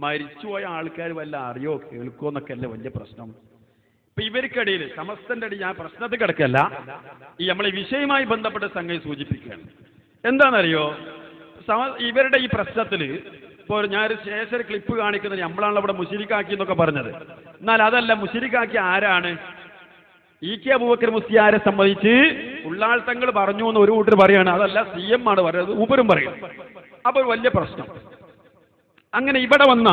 മരിച്ചുപോയ ആൾക്കാർ വല്ല അറിയോ കേൾക്കോ എന്നൊക്കെ അല്ലേ വലിയ പ്രശ്നം. ഇപ്പൊ ഇവർക്കിടയിൽ സമസ്തന്റെ അടി ഞാൻ പ്രശ്നത്തിൽ കിടക്കല്ല, ഈ നമ്മളെ വിഷയവുമായി ബന്ധപ്പെട്ട സംഗതി സൂചിപ്പിക്കുകയാണ്. എന്താണെന്നറിയോ, ഇവരുടെ ഈ പ്രശ്നത്തില് ഇപ്പോൾ ഞാനൊരു ശേഷം ക്ലിപ്പ് കാണിക്കുന്നത് നമ്മളാണല്ലോ ഇവിടെ മുശിരിക്കാക്കി എന്നൊക്കെ പറഞ്ഞത്. എന്നാൽ അതല്ല, മുശിരിക്കാക്കി ആരാണ്? ഇ കെ അബൂബക്കർ മുസ്ലിയാരെ സംബന്ധിച്ച് ഉള്ളാൾ തങ്ങൾ പറഞ്ഞു എന്ന് ഒരു കൂട്ടർ പറയാണ്, അതല്ല CM ആണ് പറയുന്നത്, ഊപ്പരും പറയും. അപ്പോൾ വലിയ പ്രശ്നം. അങ്ങനെ ഇവിടെ വന്ന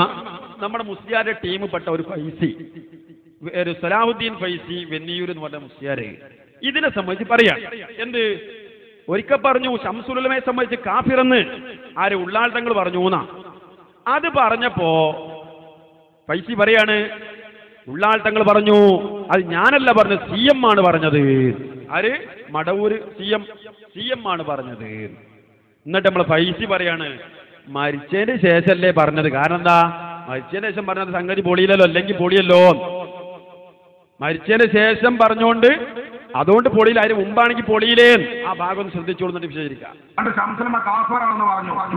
നമ്മുടെ മുസ്ലിയാരുടെ ടീമിൽപ്പെട്ട ഒരു ഫൈസി, ഒരു സലാഹുദ്ദീൻ ഫൈസി വെന്നിയൂർ എന്ന് പറഞ്ഞ മുസ്ലിയാര് ഇതിനെ സംബന്ധിച്ച് പറയാം. എന്ത് ഒരിക്കൽ പറഞ്ഞു ശംസുൽ ഉലമയെ സംബന്ധിച്ച് കാഫിറെന്ന് ആര് ഉള്ളാൾ തങ്ങൾ പറഞ്ഞു എന്നാ. അത് പറഞ്ഞപ്പോ ഫൈസി പറയാണ്, ഉള്ളാൾ തങ്ങൾ പറഞ്ഞു അത് ഞാനല്ല പറഞ്ഞത്, CM ആണ് പറഞ്ഞത്. ആര്? മടവൂര് CM ആണ് പറഞ്ഞത്. എന്നിട്ട് നമ്മൾ ഫൈസി പറയാണ്, മരിച്ചതിന് ശേഷമല്ലേ പറഞ്ഞത്. കാരണം എന്താ, മരിച്ചതിന് ശേഷം പറഞ്ഞത് സംഗതി പൊളിയില്ലല്ലോ, അല്ലെങ്കിൽ പൊളിയല്ലോ. മരിച്ചതിന് ശേഷം പറഞ്ഞുകൊണ്ട് അതുകൊണ്ട് പൊളിയില്ല, അതിന് മുമ്പാണെങ്കിൽ പൊളിയില്ലേ. ആ ഭാഗം ഒന്ന് ശ്രദ്ധിച്ചു കൊടുത്തിട്ട് വിശദീകരിക്കാം.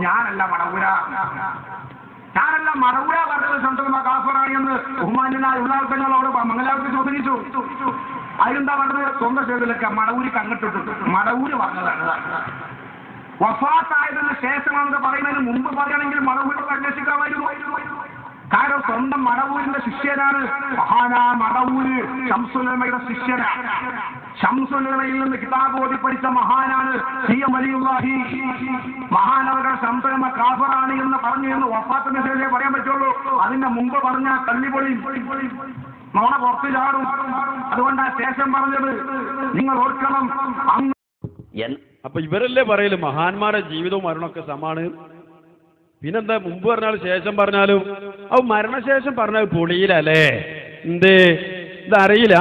ഞാനല്ല മടവൂര പറഞ്ഞത് ശംസുലമ കാഫറാണ് എന്ന് ബഹുമാന്യനായ ഉള്ളാൾ തങ്ങളോട് മംഗലാപുരത്തിൽ ചോദിച്ചു. അതിലെന്താ പറഞ്ഞത്? സ്വന്തം ചെയ്തിലൊക്കെ മടവൂരിക്ക് അങ്ങോട്ടിട്ടു. മടവൂര് പറഞ്ഞതാണ്. വഫാത്തായതിന് ശേഷമാണെന്ന് പറയുന്നതിന് മുമ്പ് പറയുകയാണെങ്കിൽ മടവൂരിൽ അന്വേഷിക്കാമായിരുന്നു. കാരണം സ്വന്തം മടവൂരിന്റെ ശിഷ്യനാണ് മഹാനാ മടവൂര് ശംസുൽ ഉലമയുടെ ശിഷ്യനാണ്. ശംസുൽ ഉലമയിൽ നിന്ന് കിതാബ് ഓതി പഠിച്ച മഹാനാണ് CM വലിയുല്ലാഹി. മഹാനവരുടെ ശംസുൽ ഉലമ കാഫറാണ് എന്ന് പറഞ്ഞു എന്ന് വഫാത്തിന് ശേഷമേ പറയാൻ പറ്റുള്ളൂ. അതിന്റെ മുമ്പ് പറഞ്ഞ തള്ളിപൊളി മോണ പുറത്തു ചാടും. അതുകൊണ്ടാ ശേഷം പറഞ്ഞത്. നിങ്ങൾ ഓർക്കണം. അപ്പൊ ഇവരല്ലേ പറയല് മഹാന്മാരുടെ ജീവിതവും മരണമൊക്കെ സമാണ്. പിന്നെന്താ മുമ്പ് പറഞ്ഞാലും ശേഷം പറഞ്ഞാലും അത് മരണശേഷം പറഞ്ഞാൽ പൊളിയിലല്ലേ? എന്ത് ഇതറിയില്ല,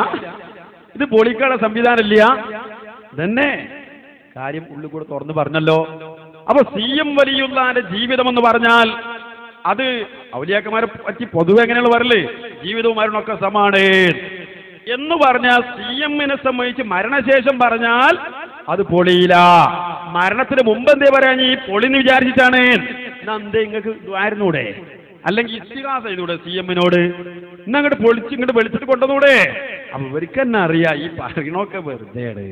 ഇത് പൊളിക്കാനുള്ള സംവിധാനം ഇല്ല. തന്നെ കാര്യം ഉള്ളിൽ കൂടെ തുറന്ന് പറഞ്ഞല്ലോ. അപ്പൊ CM വലിയുള്ളാന്റെ ജീവിതം എന്ന് പറഞ്ഞാൽ അത് ഔലിയാക്കന്മാരെ പറ്റി പൊതുവെ എങ്ങനെയുള്ള പറയല്, ജീവിതവും മരണമൊക്കെ സമാണ് എന്ന് പറഞ്ഞാൽ CMനെ സംബന്ധിച്ച് മരണശേഷം പറഞ്ഞാൽ അത് പൊളിയില്ല. മരണത്തിന് മുമ്പ് എന്തേ പറയാൻ ഈ പൊളിന്ന് വിചാരിച്ചിട്ടാണ്. എന്തേ നിങ്ങൾക്ക് ദ്വാരുന്നൂടെ, അല്ലെങ്കിൽ ഇസ്തിഗാസ ചെയ്തൂടെ CMനോട്? ഇന്ന് അങ്ങോട്ട് പൊളിച്ച് ഇങ്ങോട്ട് വെളിച്ചിട്ട് കൊണ്ടുവന്നൂടെ? അപ്പൊ ഇവർക്ക് തന്നെ അറിയാം ഈ പറയണൊക്കെ വെറുതെയാണ്.